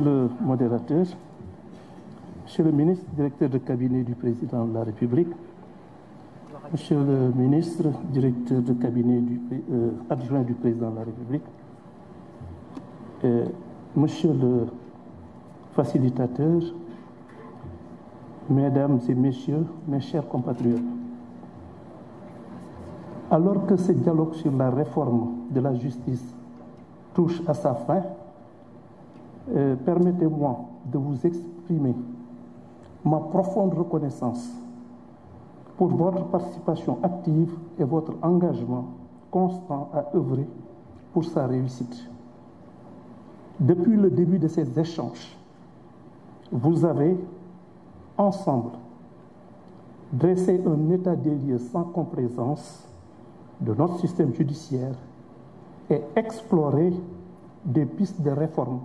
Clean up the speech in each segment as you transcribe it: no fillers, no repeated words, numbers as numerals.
Le modérateur, Monsieur le ministre, directeur de cabinet du président de la République, Monsieur le ministre, directeur de cabinet adjoint du président de la République, Monsieur le facilitateur, Mesdames et Messieurs, mes chers compatriotes, alors que ce dialogue sur la réforme de la justice touche à sa fin, permettez-moi de vous exprimer ma profonde reconnaissance pour votre participation active et votre engagement constant à œuvrer pour sa réussite. Depuis le début de ces échanges, vous avez, ensemble, dressé un état des lieux sans complaisance de notre système judiciaire et exploré des pistes de réforme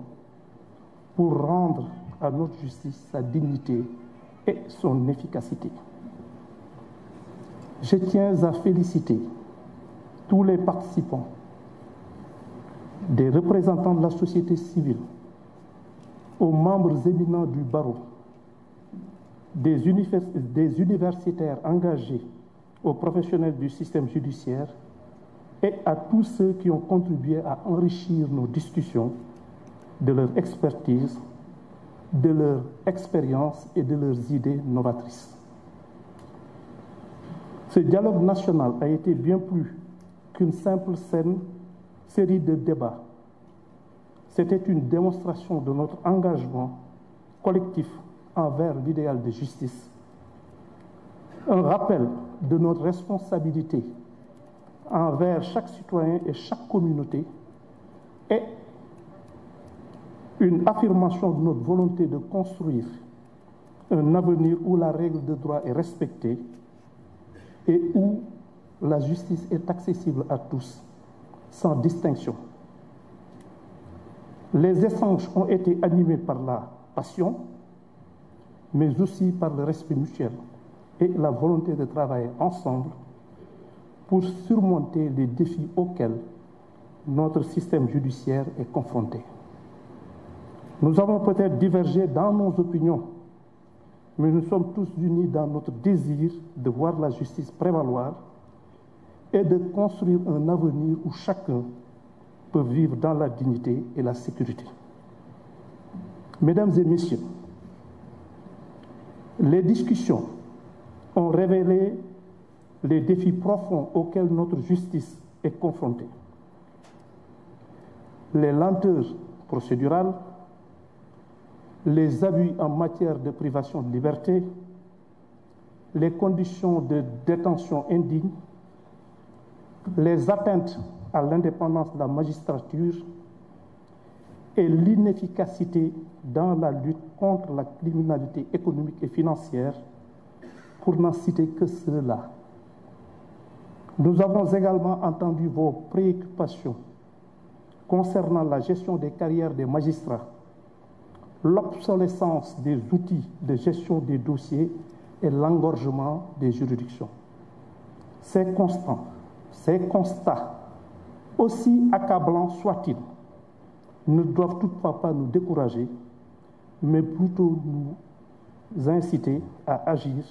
pour rendre à notre justice sa dignité et son efficacité. Je tiens à féliciter tous les participants, des représentants de la société civile, aux membres éminents du barreau, des universitaires engagés, aux professionnels du système judiciaire et à tous ceux qui ont contribué à enrichir nos discussions de leur expertise, de leur expérience et de leurs idées novatrices. Ce dialogue national a été bien plus qu'une simple série de débats. C'était une démonstration de notre engagement collectif envers l'idéal de justice, un rappel de notre responsabilité envers chaque citoyen et chaque communauté et une affirmation de notre volonté de construire un avenir où la règle de droit est respectée et où la justice est accessible à tous, sans distinction. Les échanges ont été animés par la passion, mais aussi par le respect mutuel et la volonté de travailler ensemble pour surmonter les défis auxquels notre système judiciaire est confronté. Nous avons peut-être divergé dans nos opinions, mais nous sommes tous unis dans notre désir de voir la justice prévaloir et de construire un avenir où chacun peut vivre dans la dignité et la sécurité. Mesdames et Messieurs, les discussions ont révélé les défis profonds auxquels notre justice est confrontée. Les lenteurs procédurales, les abus en matière de privation de liberté, les conditions de détention indignes, les atteintes à l'indépendance de la magistrature et l'inefficacité dans la lutte contre la criminalité économique et financière, pour n'en citer que ceux-là. Nous avons également entendu vos préoccupations concernant la gestion des carrières des magistrats, l'obsolescence des outils de gestion des dossiers et l'engorgement des juridictions. Ces constats, aussi accablants soient-ils, ne doivent toutefois pas nous décourager, mais plutôt nous inciter à agir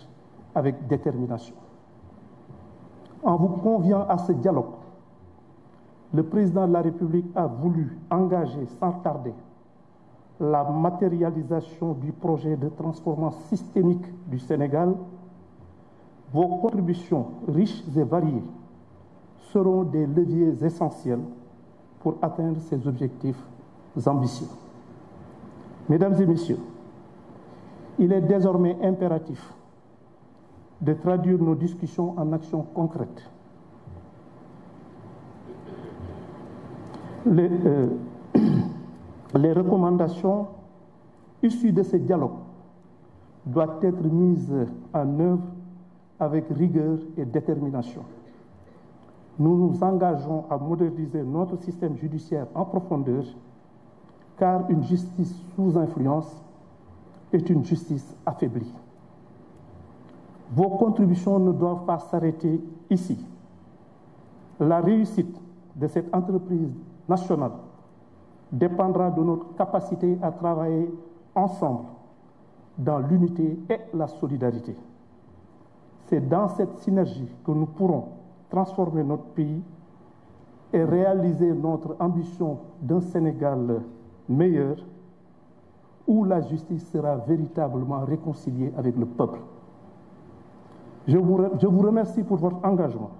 avec détermination. En vous conviant à ce dialogue, le président de la République a voulu engager sans tarder la matérialisation du projet de transformation systémique du Sénégal. Vos contributions riches et variées seront des leviers essentiels pour atteindre ces objectifs ambitieux. Mesdames et Messieurs, il est désormais impératif de traduire nos discussions en actions concrètes. Les recommandations issues de ce dialogue doivent être mises en œuvre avec rigueur et détermination. Nous nous engageons à moderniser notre système judiciaire en profondeur, car une justice sous influence est une justice affaiblie. Vos contributions ne doivent pas s'arrêter ici. La réussite de cette entreprise nationale dépendra de notre capacité à travailler ensemble dans l'unité et la solidarité. C'est dans cette synergie que nous pourrons transformer notre pays et réaliser notre ambition d'un Sénégal meilleur où la justice sera véritablement réconciliée avec le peuple. Je vous remercie pour votre engagement.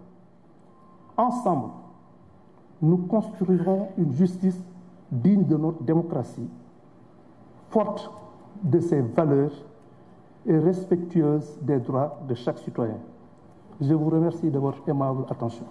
Ensemble, nous construirons une justice digne de notre démocratie, forte de ses valeurs et respectueuse des droits de chaque citoyen. Je vous remercie de votre aimable attention.